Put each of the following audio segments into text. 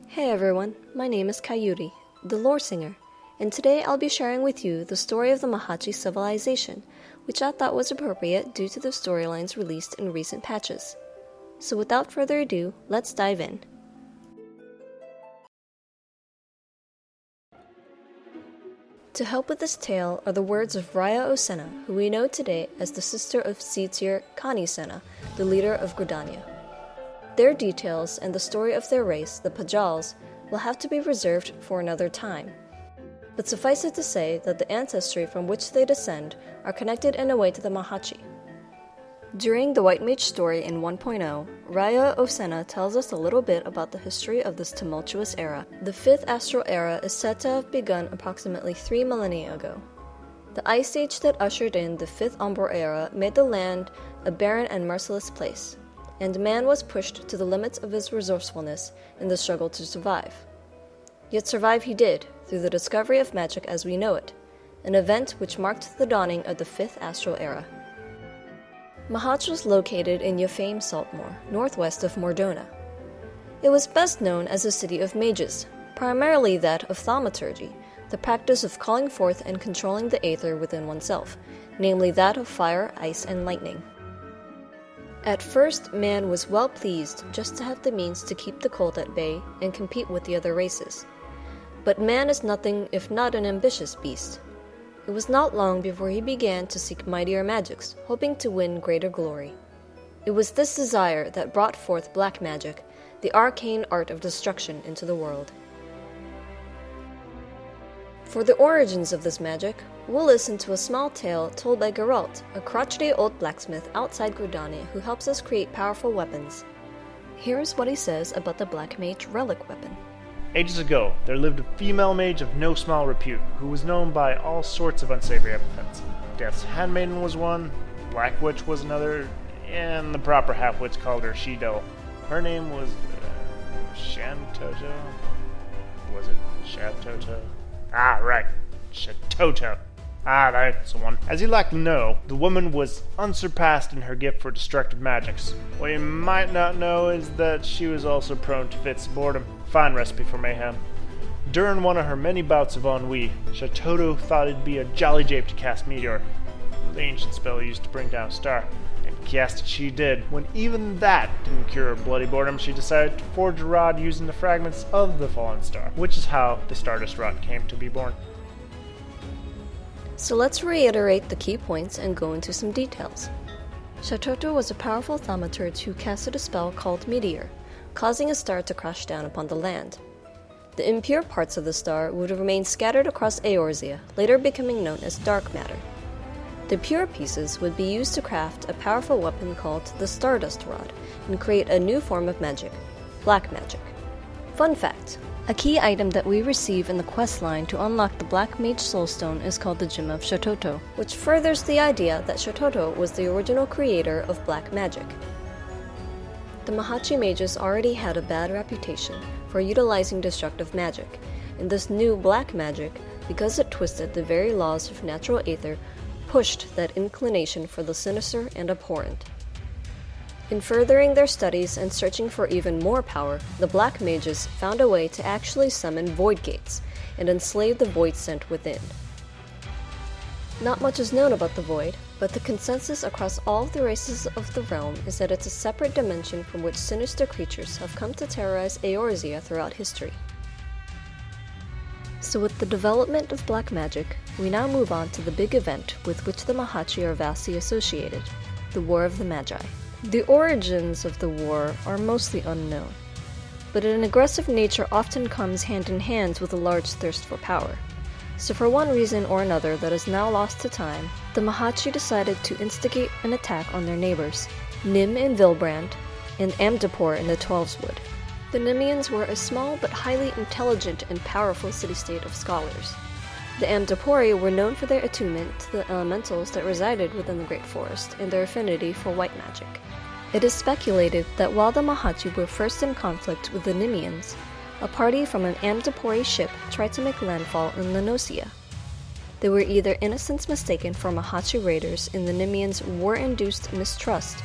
Hey everyone, my name is Kayuri, the lore singer, and today I'll be sharing with you the story of the Mhachi civilization, which I thought was appropriate due to the storylines released in recent patches. So without further ado, let's dive in. To help with this tale are the words of Raya Osena, who we know today as the sister of Sitir Kani Sena, the leader of Gridania. Their details and the story of their race, the Pajals, will have to be reserved for another time. But suffice it to say that the ancestry from which they descend are connected in a way to the Mhachi. During the White Mage story in 1.0, Raya Osena tells us a little bit about the history of this tumultuous era. The Fifth Astral Era is said to have begun approximately 3 millennia ago. The ice age that ushered in the Fifth Umbral Era made the land a barren and merciless place, and man was pushed to the limits of his resourcefulness in the struggle to survive. Yet survive he did, through the discovery of magic as we know it, an event which marked the dawning of the Fifth Astral Era. Mhach was located in Yafame Saltmoor, northwest of Mordona. It was best known as a city of mages, primarily that of thaumaturgy, the practice of calling forth and controlling the aether within oneself, namely that of fire, ice, and lightning. At first, man was well pleased just to have the means to keep the cold at bay and compete with the other races. But man is nothing if not an ambitious beast. It was not long before he began to seek mightier magics, hoping to win greater glory. It was this desire that brought forth black magic, the arcane art of destruction, into the world. For the origins of this magic, we'll listen to a small tale told by Geralt, a crotchety old blacksmith outside Gridania who helps us create powerful weapons. Here's what he says about the Black Mage relic weapon. Ages ago, there lived a female mage of no small repute, who was known by all sorts of unsavory epithets. Death's Handmaiden was one, Black Witch was another, and the proper half-wits called her She-Devil. Her name was... Shantoto? Was it Shatoto? Ah, right. Shatoto. Ah, that's the one. As you likely know, the woman was unsurpassed in her gift for destructive magics. What you might not know is that she was also prone to fits of boredom. Fine recipe for mayhem. During one of her many bouts of ennui, Shatoto thought it'd be a jolly jape to cast Meteor, the ancient spell used to bring down a star. And cast it she did. When even that didn't cure her bloody boredom, she decided to forge a rod using the fragments of the fallen star, which is how the Stardust Rod came to be born. So let's reiterate the key points and go into some details. Shatoto was a powerful thaumaturge who casted a spell called Meteor, causing a star to crash down upon the land. The impure parts of the star would remain scattered across Eorzea, later becoming known as dark matter. The pure pieces would be used to craft a powerful weapon called the Stardust Rod and create a new form of magic, black magic. Fun fact, a key item that we receive in the quest line to unlock the Black Mage Soulstone is called the Gem of Shatoto, which furthers the idea that Shatoto was the original creator of black magic. The Mhachi mages already had a bad reputation for utilizing destructive magic, and this new black magic, because it twisted the very laws of natural aether, pushed that inclination for the sinister and abhorrent. In furthering their studies and searching for even more power, the Black Mages found a way to actually summon Void Gates and enslave the Void sent within. Not much is known about the Void, but the consensus across all of the races of the realm is that it's a separate dimension from which sinister creatures have come to terrorize Eorzea throughout history. So with the development of black magic, we now move on to the big event with which the Mhachi are vastly associated, the War of the Magi. The origins of the war are mostly unknown, but an aggressive nature often comes hand in hand with a large thirst for power. So for one reason or another that is now lost to time, the Mhachi decided to instigate an attack on their neighbors, Nim in Vilbrand and Amdapor in the Twelveswood. The Nimians were a small but highly intelligent and powerful city-state of scholars. The Amdapori were known for their attunement to the elementals that resided within the Great Forest and their affinity for white magic. It is speculated that while the Mhachi were first in conflict with the Nimians, a party from an Amdapori ship tried to make landfall in Lenosia. They were either innocents mistaken for Mhachi raiders in the Nimians' war-induced mistrust,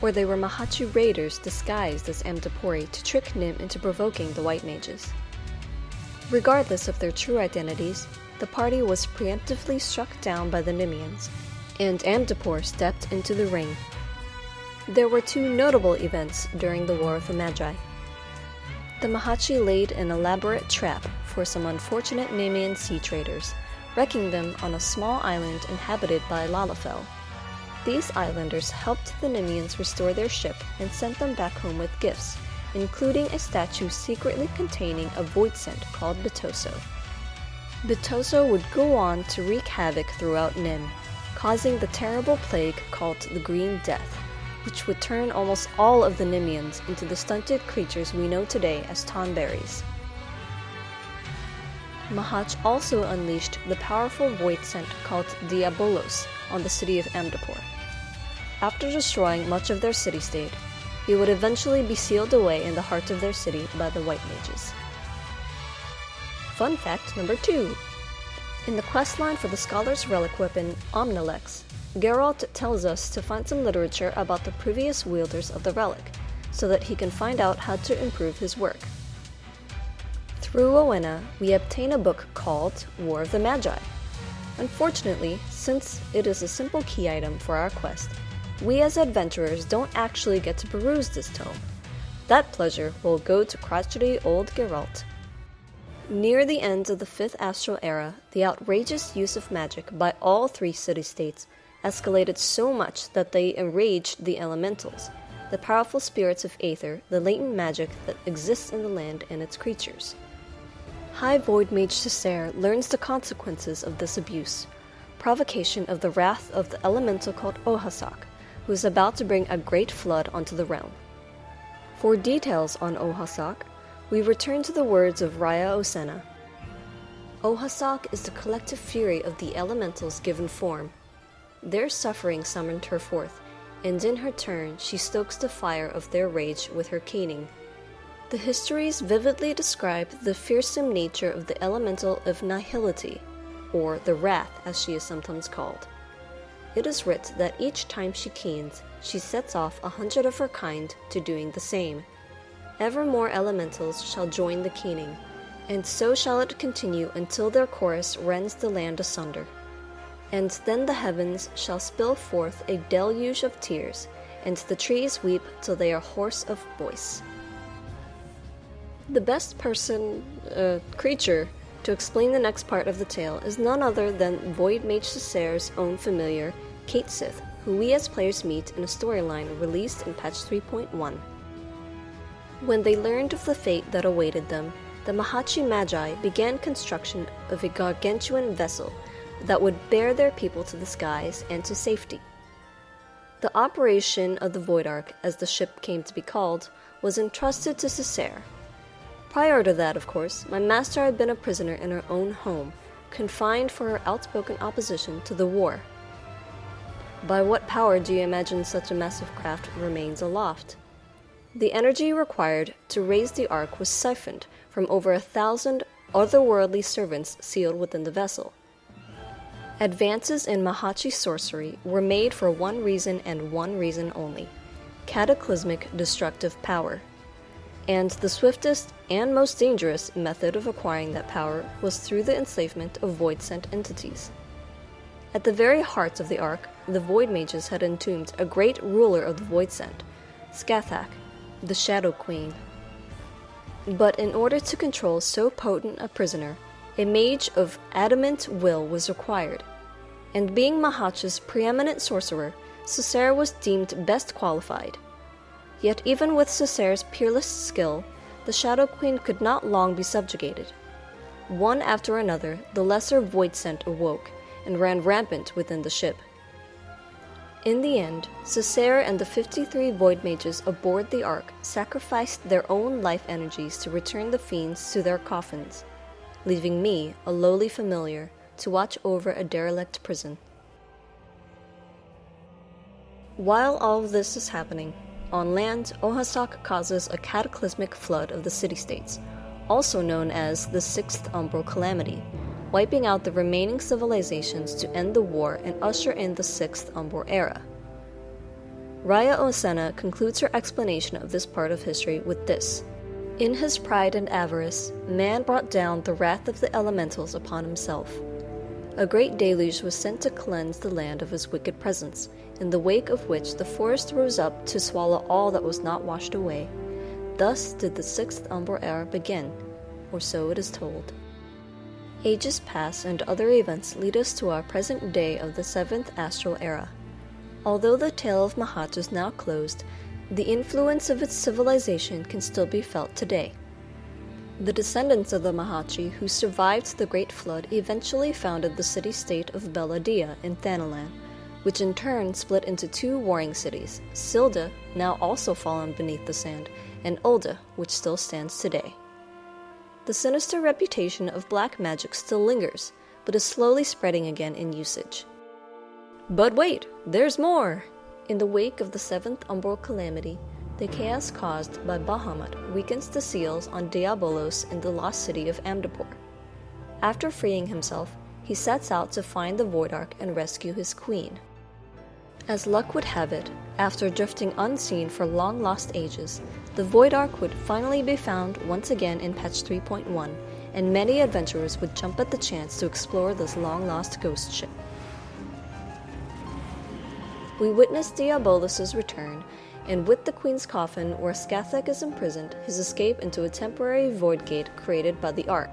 or they were Mhachi raiders disguised as Amdapori to trick Nim into provoking the White Mages. Regardless of their true identities, the party was preemptively struck down by the Nimians, and Amdapor stepped into the ring. There were two notable events during the War of the Magi. The Mhachi laid an elaborate trap for some unfortunate Nimian sea traders, wrecking them on a small island inhabited by Lalafell. These islanders helped the Nimians restore their ship and sent them back home with gifts, including a statue secretly containing a void scent called Bitoso. Bitoso would go on to wreak havoc throughout Nim, causing the terrible plague called the Green Death, which would turn almost all of the Nimians into the stunted creatures we know today as Tonberries. Mhach also unleashed the powerful void scent called Diabolos on the city of Amdapor. After destroying much of their city-state, he would eventually be sealed away in the heart of their city by the White Mages. Fun fact number 2. In the questline for the Scholar's Relic weapon, Omnilex, Geralt tells us to find some literature about the previous wielders of the relic, so that he can find out how to improve his work. Through Rowena, we obtain a book called War of the Magi. Unfortunately, since it is a simple key item for our quest, we as adventurers don't actually get to peruse this tome. That pleasure will go to crotchety old Geralt. Near the end of the Fifth Astral Era, the outrageous use of magic by all three city-states escalated so much that they enraged the elementals, the powerful spirits of Aether, the latent magic that exists in the land and its creatures. High Void Mage Cessair learns the consequences of this abuse, provocation of the wrath of the elemental called Ohasak, who is about to bring a great flood onto the realm. For details on Ohasak, we return to the words of Raya Osena. Ohasak is the collective fury of the elementals given form. Their suffering summoned her forth, and in her turn she stokes the fire of their rage with her caning. The histories vividly describe the fearsome nature of the elemental of Nihility, or the Wrath as she is sometimes called. It is writ that each time she keens, she sets off 100 of her kind to doing the same. Ever more elementals shall join the keening, and so shall it continue until their chorus rends the land asunder. And then the heavens shall spill forth a deluge of tears, and the trees weep till they are hoarse of voice. The best creature to explain the next part of the tale is none other than Void Mage Cessair's own familiar, Kate Sith, who we as players meet in a storyline released in patch 3.1. When they learned of the fate that awaited them, the Mhachi Magi began construction of a gargantuan vessel that would bear their people to the skies and to safety. The operation of the Void Ark, as the ship came to be called, was entrusted to Cessair. Prior to that, of course, my master had been a prisoner in her own home, confined for her outspoken opposition to the war. By what power do you imagine such a massive craft remains aloft? The energy required to raise the Ark was siphoned from over 1,000 otherworldly servants sealed within the vessel. Advances in Mhachi sorcery were made for one reason and one reason only: cataclysmic destructive power. And the swiftest and most dangerous method of acquiring that power was through the enslavement of void-sent entities. At the very heart of the Ark, the Void Mages had entombed a great ruler of the Void-sent, Scathach, the Shadow Queen. But in order to control so potent a prisoner, a mage of adamant will was required, and being Mhachi's preeminent sorcerer, Cessair was deemed best qualified. Yet even with Cessair's peerless skill, the Shadow Queen could not long be subjugated. One after another, the lesser Void-sent awoke, and ran rampant within the ship. In the end, Cessair and the 53 Void Mages aboard the Ark sacrificed their own life energies to return the fiends to their coffins, leaving me, a lowly familiar, to watch over a derelict prison. While all of this is happening, on land, Ohasak causes a cataclysmic flood of the city-states, also known as the Sixth Umbral Calamity, wiping out the remaining civilizations to end the war and usher in the Sixth Astral Era. Raya Osena concludes her explanation of this part of history with this. In his pride and avarice, man brought down the wrath of the elementals upon himself. A great deluge was sent to cleanse the land of his wicked presence, in the wake of which the forest rose up to swallow all that was not washed away. Thus did the Sixth Astral Era begin, or so it is told. Ages pass and other events lead us to our present day of the Seventh Astral Era. Although the tale of Mhach is now closed, the influence of its civilization can still be felt today. The descendants of the Mhachi who survived the Great Flood eventually founded the city-state of Belladia in Thanalan, which in turn split into two warring cities, Silda, now also fallen beneath the sand, and Ulda, which still stands today. The sinister reputation of black magic still lingers, but is slowly spreading again in usage. But wait, there's more! In the wake of the Seventh Umbral Calamity, the chaos caused by Bahamut weakens the seals on Diabolos in the lost city of Amdapor. After freeing himself, he sets out to find the Void Ark and rescue his queen. As luck would have it, after drifting unseen for long-lost ages, the Void Ark would finally be found once again in patch 3.1, and many adventurers would jump at the chance to explore this long-lost ghost ship. We witness Diabolos' return, and with the Queen's coffin where Skathek is imprisoned, his escape into a temporary void gate created by the Ark.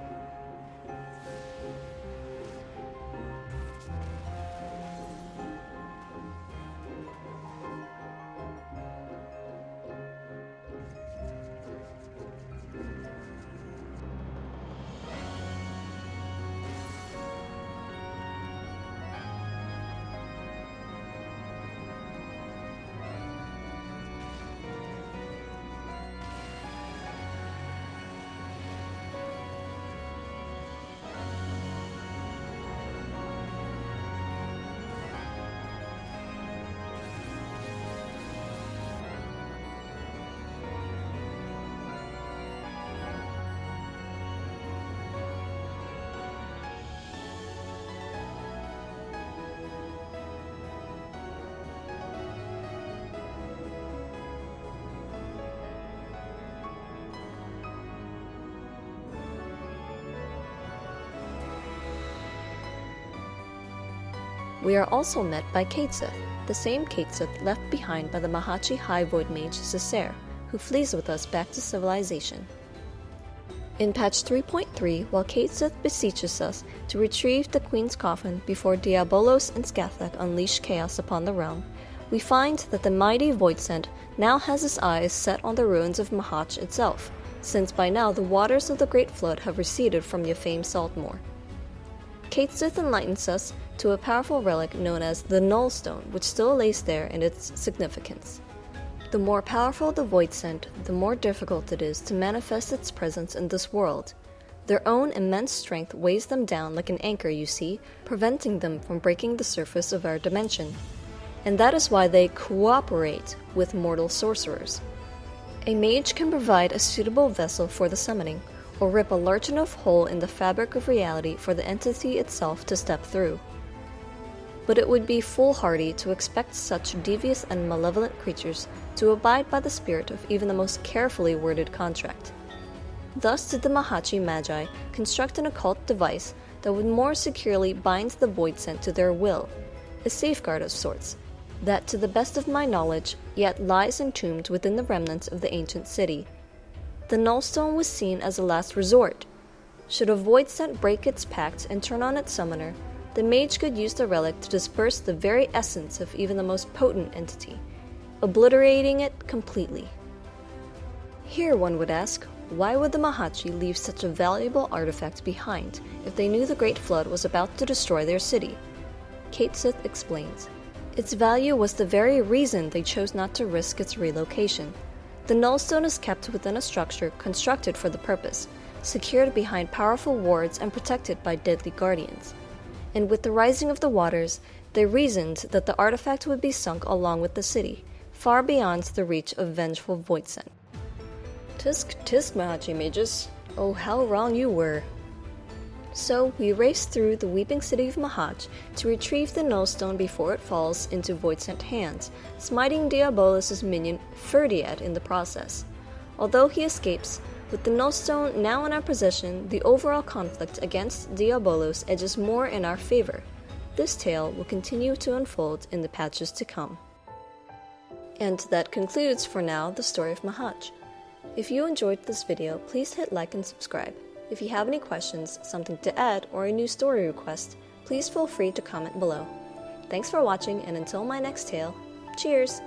We are also met by Kateseth, the same Kateseth left behind by the Mhachi High Void Mage Cessair, who flees with us back to civilization. In patch 3.3, while Kateseth beseeches us to retrieve the Queen's coffin before Diabolos and Skathek unleash chaos upon the realm, we find that the mighty Voidsent now has his eyes set on the ruins of Mhach itself, since by now the waters of the Great Flood have receded from the famed Saltmoor. Kateseth enlightens us to a powerful relic known as the Null Stone, which still lays there in its significance. The more powerful the Voidsent, the more difficult it is to manifest its presence in this world. Their own immense strength weighs them down like an anchor, you see, preventing them from breaking the surface of our dimension. And that is why they cooperate with mortal sorcerers. A mage can provide a suitable vessel for the summoning, or rip a large enough hole in the fabric of reality for the entity itself to step through. But it would be foolhardy to expect such devious and malevolent creatures to abide by the spirit of even the most carefully worded contract. Thus did the Mhachi Magi construct an occult device that would more securely bind the Voidsent to their will, a safeguard of sorts, that to the best of my knowledge yet lies entombed within the remnants of the ancient city. The Nullstone was seen as a last resort. Should a Voidsent break its pact and turn on its summoner, the mage could use the relic to disperse the very essence of even the most potent entity, obliterating it completely. Here one would ask, why would the Mhachi leave such a valuable artifact behind if they knew the Great Flood was about to destroy their city? Kateseth explains. Its value was the very reason they chose not to risk its relocation. The Nullstone is kept within a structure constructed for the purpose, secured behind powerful wards and protected by deadly guardians. And with the rising of the waters, they reasoned that the artifact would be sunk along with the city, far beyond the reach of vengeful Voidsent. Tisk, Mhachi mages. Oh, how wrong you were. So we race through the weeping city of Mhach to retrieve the Nullstone before it falls into Voidsent hands, smiting Diabolos' minion Ferdiad in the process. Although he escapes, with the Nullstone now in our possession, the overall conflict against Diabolos edges more in our favor. This tale will continue to unfold in the patches to come. And that concludes for now the Story of Mhach. If you enjoyed this video, please hit like and subscribe. If you have any questions, something to add, or a new story request, please feel free to comment below. Thanks for watching, and until my next tale, cheers!